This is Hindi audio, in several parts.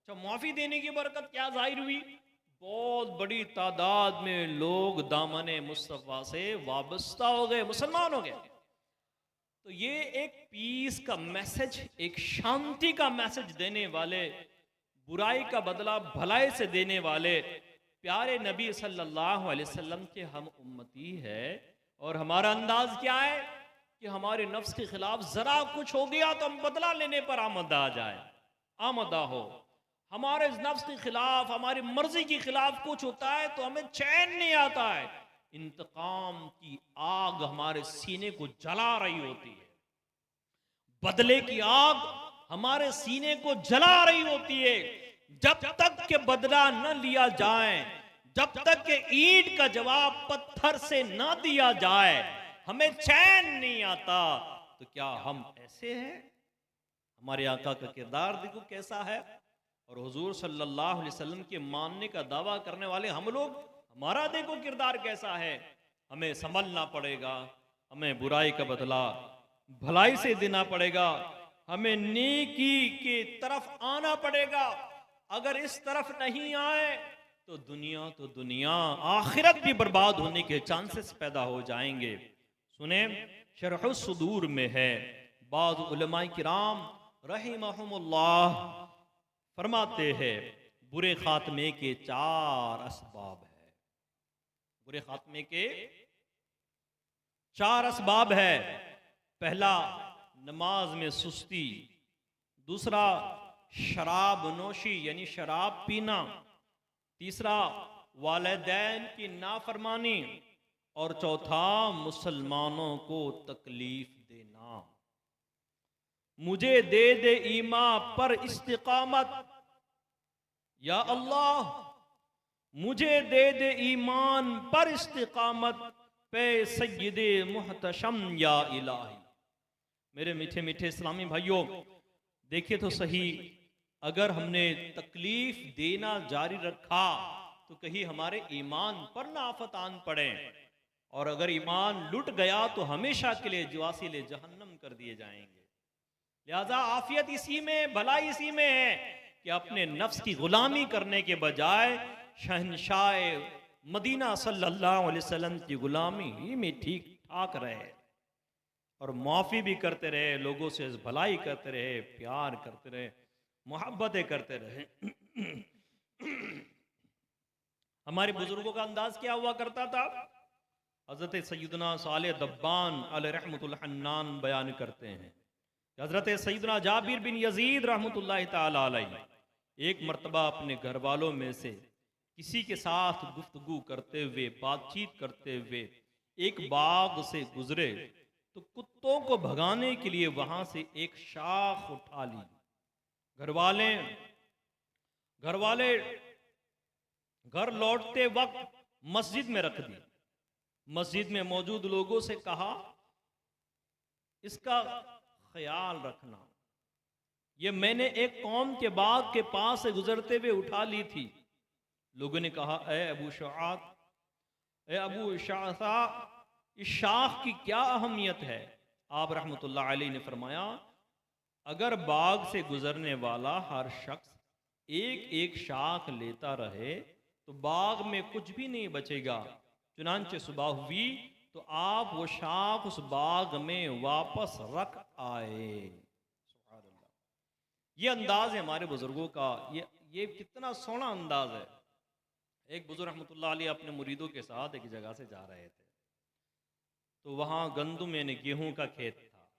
अच्छा, माफी देने की बरकत क्या जाहिर हुई? बहुत बड़ी तादाद में लोग दामने मुस्तफ़ा से वाबस्ता हो गए, मुसलमान हो गए। तो ये एक पीस का मैसेज, एक शांति का मैसेज देने वाले, बुराई का बदला भलाई से देने वाले प्यारे नबी सल्लल्लाहु अलैहि वसल्लम के हम उम्मती है। और हमारा अंदाज क्या है कि हमारे नफ्स के खिलाफ जरा कुछ हो गया तो हम बदला लेने पर आमदा आ जाए, आमदा हो। हमारे नफ्स के खिलाफ, हमारी मर्जी के खिलाफ कुछ होता है तो हमें चैन नहीं आता है। इंतकाम की आग हमारे सीने को जला रही होती है, बदले की आग हमारे सीने को जला रही होती है। जब तक के बदला न लिया जाए, जब तक के ईंट का जवाब पत्थर से न दिया जाए, हमें चैन नहीं आता। तो क्या हम ऐसे हैं? हमारे आका का किरदार देखो कैसा है। और हुजूर सल्लल्लाहु अलैहि वसल्लम के मानने का दावा करने वाले हम लोग, हमारा देखो किरदार कैसा है। हमें संभलना पड़ेगा, हमें बुराई का बदला भलाई से देना पड़ेगा, हमें नेकी के तरफ आना पड़ेगा। अगर इस तरफ नहीं आए तो दुनिया आखिरत भी बर्बाद होने के चांसेस पैदा हो जाएंगे। सुने, शरह सुदूर में है, बाज़ उलमाए किराम रहिमहुमुल्लाह फरमाते हैं बुरे खात्मे के 4 असबाब है। बुरे खात्मे के 4 असबाब है। पहला, नमाज में सुस्ती। दूसरा, शराब नोशी यानी शराब पीना। तीसरा, वालिदैन की नाफरमानी। और चौथा, मुसलमानों को तकलीफ देना। मुझे दे दे ईमा पर इस्तिकामत, या अल्लाह मुझे दे दे ईमान पर इस्तिकामत पे सय्यदे मुहतशम या इलाही। मेरे मीठे मीठे इस्लामी भाइयों, देखिए तो सही, अगर हमने तकलीफ देना जारी रखा तो कहीं हमारे ईमान पर ना आफत आन पड़े, और अगर ईमान लुट गया तो हमेशा के लिए जवासिले जहन्नम कर दिए जाएंगे। लिहाजा आफियत इसी में, भलाई इसी में है कि अपने नफ्स की गुलामी करने के बजाय शहनशाह मदीना सल्लल्लाहु अलैहि वसल्लम की गुलामी ही में ठीक ठाक रहे, और माफ़ी भी करते रहे, लोगों से भलाई करते रहे, प्यार करते रहे, मोहब्बतें करते रहे। हमारे बुजुर्गों का अंदाज क्या हुआ करता था? हजरत सैयदना साले दब्बान अलैहि रहमतुल्लाह हन्नान बयान करते हैं, हजरत सैयदना जाबिर बिन यजीद रहमतुल्लाह ताला अलैहि एक मर्तबा अपने घर वालों में से किसी के साथ गुफ्तगू करते हुए, बातचीत करते हुए एक बाग से गुजरे तो कुत्तों को भगाने के लिए वहां से एक शाख उठा ली। घर वाले घर लौटते वक्त मस्जिद में रख दी। मस्जिद में मौजूद लोगों से कहा, इसका ख्याल रखना, ये मैंने एक कौम के बाग के पास से गुजरते हुए उठा ली थी। लोगों ने कहा, ए अबू शासा, इस शाख की क्या अहमियत है? आप रहमतुल्लाह अलैहि ने फरमाया, अगर बाग से गुजरने वाला हर शख्स एक एक शाख लेता रहे तो बाग में कुछ भी नहीं बचेगा। चुनांचे सुबह हुई तो आप वो शाख उस बाग में वापस रख आए। ये अंदाज है हमारे बुजुर्गों का। ये कितना सोना अंदाज है। एक बुजुर्ग रहमतुल्लाह अलैहि अपने मुरीदों के साथ एक जगह से जा रहे थे, तो वहां गंदुम यानी गेहूं का खेत था।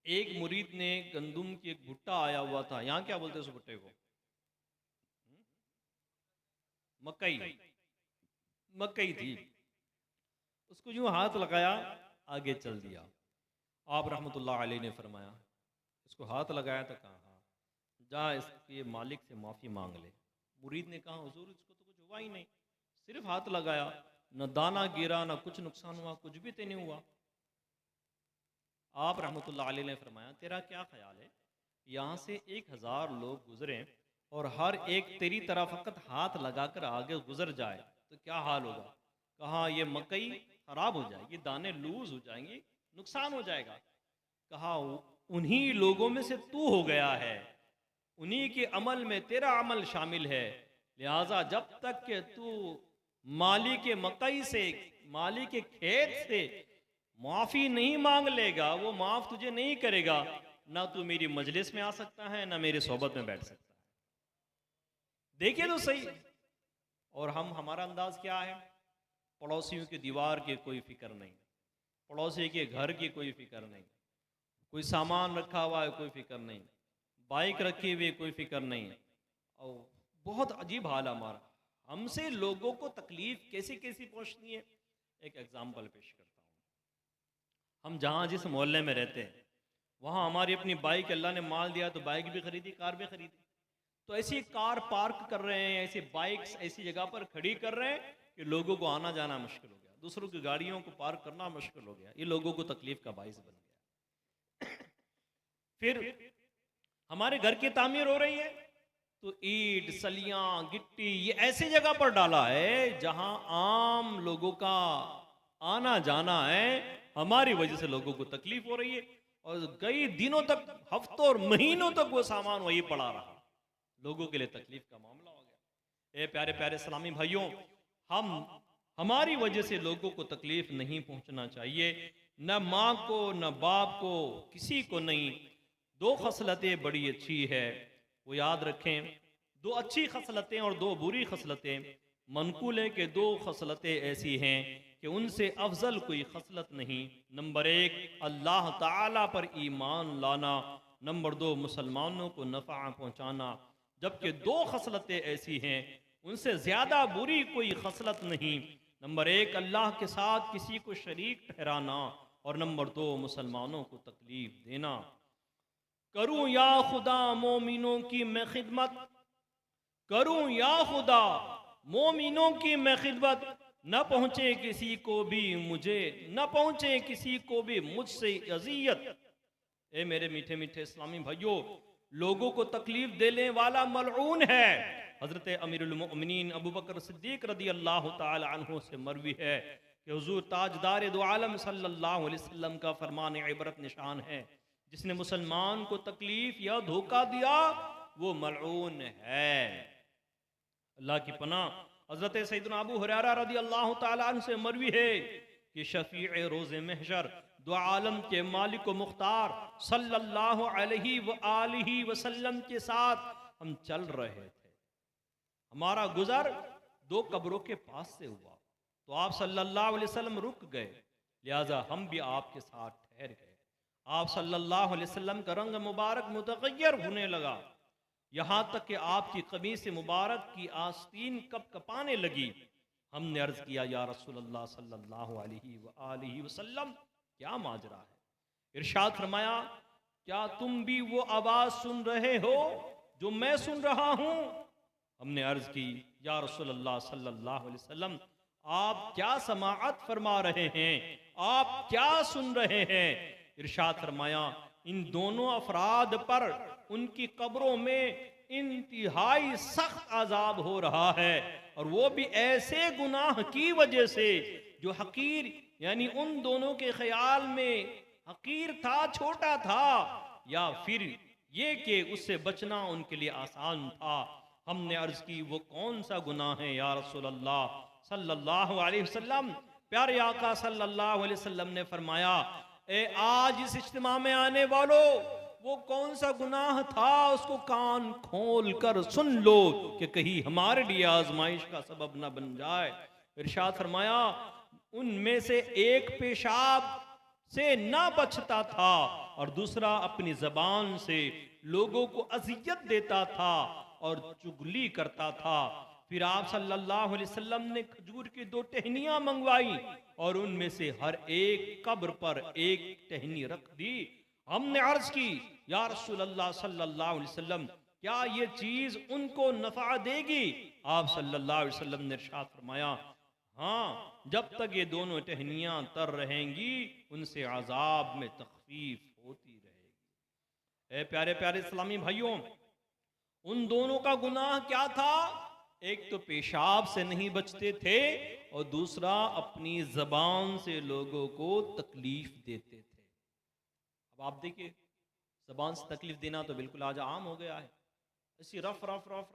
एक मुरीद ने गंदुम की एक भुट्टा आया हुआ था, यहाँ क्या बोलते हैं उस भुट्टे को? मकई। मकई थी, उसको यूं हाथ लगाया, आगे चल दिया। आप रहमतुल्लाह अलैहि ने फरमाया, इसको हाथ लगाया तो कहा, हाँ जा इसके मालिक से माफ़ी मांग ले। मुरीद ने कहा, हुजूर इसको तो कुछ हुआ ही नहीं, सिर्फ हाथ लगाया, न दाना गिरा, न कुछ नुकसान हुआ, कुछ भी तो नहीं हुआ। आप रहमतुल्लाह अलैहि ने फरमाया, तेरा क्या ख्याल है, यहाँ से 1000 लोग गुजरे और हर एक तेरी तरफ फकत हाथ लगाकर आगे गुजर जाए तो क्या हाल होगा? कहा, ये मकई खराब हो जाएगी, दाने लूज हो जाएंगे, नुकसान हो जाएगा। कहा, उन्हीं लोगों में से तू हो गया है, उन्हीं के अमल में तेरा अमल शामिल है। लिहाजा जब तक कि तू माली के मकई से, माली के खेत से माफी नहीं मांग लेगा, वो माफ तुझे नहीं करेगा, ना तू मेरी मजलिस में आ सकता है, ना मेरी सोबत में बैठ सकता है। देखिए तो सही। और हमारा अंदाज क्या है? पड़ोसियों की दीवार की कोई फिक्र नहीं, पड़ोसी के घर की कोई फिक्र नहीं, कोई सामान रखा हुआ है कोई फिक्र नहीं, बाइक रखी हुई कोई फिक्र नहीं। और बहुत अजीब हाल है हमारा। हमसे लोगों को तकलीफ कैसी कैसी पहुंचती है। एक एग्जाम्पल पेश करता हूँ। हम जहाँ जिस मोहल्ले में रहते हैं वहाँ हमारी अपनी बाइक अल्लाह ने माल दिया तो बाइक भी खरीदी, कार भी खरीदी। तो ऐसी कार पार्क कर रहे हैं, ऐसी बाइक्स ऐसी जगह पर खड़ी कर रहे हैं कि लोगों को आना जाना मुश्किल हो गया, दूसरों की गाड़ियों को पार्क करना मुश्किल हो गया। ये लोगों को तकलीफ का बाइस बन गया। फिर हमारे घर की तामीर हो रही है तो ईंट सलियां गिट्टी ये ऐसी जगह पर डाला है जहां आम लोगों का आना जाना है, हमारी वजह से लोगों को तकलीफ हो रही है। और कई दिनों तक, हफ्तों और महीनों तक वो सामान वही पड़ा रहा, लोगों के लिए तकलीफ का मामला हो गया। ए प्यारे प्यारे इस्लामी भाइयों, हमारी वजह से लोगों को तकलीफ नहीं पहुंचना चाहिए, न माँ को न बाप को, किसी को नहीं। दो खसलतें बड़ी अच्छी है, वो याद रखें। दो अच्छी खसलतें और दो बुरी खसलतें। मनकूल है कि दो खसलतें ऐसी हैं कि उनसे अफजल कोई खसलत नहीं। नंबर एक, अल्लाह ताला पर ईमान लाना। नंबर दो, मुसलमानों को नफ़ा पहुँचाना। जबकि दो खसलतें ऐसी हैं उनसे ज़्यादा बुरी कोई खसलत नहीं। नंबर एक, अल्लाह के साथ किसी को शरीक ठहराना, और नंबर दो, मुसलमानों को तकलीफ देना। करूं या खुदा मोमिनों की मैं खिदमत, करूं या खुदा मोमिनों की मैं खिदमत, न पहुंचे किसी को भी मुझे, न पहुंचे किसी को भी मुझसे अजियत। ए मेरे मीठे मीठे इस्लामी भाइयों, लोगों को तकलीफ देने वाला मलऊन है। हजरत अमीरुल मोमिनीन अबू बकर सिद्दीक रदी अल्लाह ताला अन्हु से मरवी है कि हुजूर ताजदार दो आलम सल्लल्लाहु अलैहि वसल्लम का फरमान इबरत निशान है, जिसने मुसलमान को तकलीफ या धोखा दिया वो मलऊन है। अल्लाह की पनाह। हजरत सैयदना अबू हुरैरा रदी अल्लाह ताला अन्हु से मरवी है कि शफीए रोज़े महशर दो आलम के मालिक व मुख्तार सल्लल्लाहु अलैहि व आलिहि वसल्लम के साथ हम चल रहे थे। हमारा गुजर दो कब्रों के पास से हुआ तो आप सल्लल्लाहु अलैहि वसल्लम रुक गए, लिहाजा हम भी आपके साथ ठहर गए। आप सल्लल्लाहु अलैहि वसल्लम का रंग मुबारक मुतगय्यर होने लगा, यहाँ तक कि आपकी कमीज मुबारक की आस्तीन कप कपाने लगी। हमने अर्ज किया, या रसूलल्लाह सल्लल्लाहु अलैहि वसल्लम, क्या माजरा है? इरशाद फरमाया, क्या तुम भी वो आवाज सुन रहे हो जो मैं सुन रहा हूं? हमने अर्ज की, या रसूलल्लाह सल्लल्लाहु अलैहि वसल्लम, आप क्या समाअत फरमा रहे हैं, आप क्या सुन रहे हैं? इरशाद फरमाया, इन दोनों अफराद पर उनकी कब्रों में इंतहाई सख्त अजाब हो रहा है, और वो भी ऐसे गुनाह की वजह से जो हकीर, यानी उन दोनों के ख्याल में हकीर था, छोटा था, या फिर ये कि उससे बचना उनके लिए आसान था। हमने अर्ज की, वो कौन सा गुनाह है या रसूल अल्लाह सल्लल्लाहु अलैहि वसल्लम? प्यारे आका सल्लल्लाहु अलैहि वसल्लम ने फरमाया, ए आज इस इज्तिमा में आने वालों, वो कौन सा गुनाह था उसको कान खोल कर सुन लो कि कहीं हमारे लिए आजमाइश का सबब न बन जाए। इरशाद फरमाया, उनमें से एक पेशाब से ना बचता था और दूसरा अपनी जबान से लोगों को अजियत देता था और चुगली करता था। फिर आप सल्लल्लाहु अलैहि वसल्लम ने खजूर की 2 टहनियां मंगवाई और उनमें से हर एक कब्र पर एक टहनी रख दी। हमने अर्ज की, या रसूल अल्लाह सल्लल्लाहु अलैहि वसल्लम, क्या ये चीज उनको नफा देगी? आप सल्लल्लाहु अलैहि वसल्लम ने इरशाद फरमाया, हाँ, जब तक ये दोनों टहनियां तर रहेंगी उनसे अजाब में तखफीफ होती रहेगी। ए प्यारे प्यारे इस्लामी भाइयों, उन दोनों का गुनाह क्या था? एक तो पेशाब से नहीं बचते थे और दूसरा अपनी जबान से लोगों को तकलीफ देते थे। अब आप देखिए, जबान से तकलीफ देना तो बिल्कुल आज आम हो गया है। ऐसी रफ रफ रफ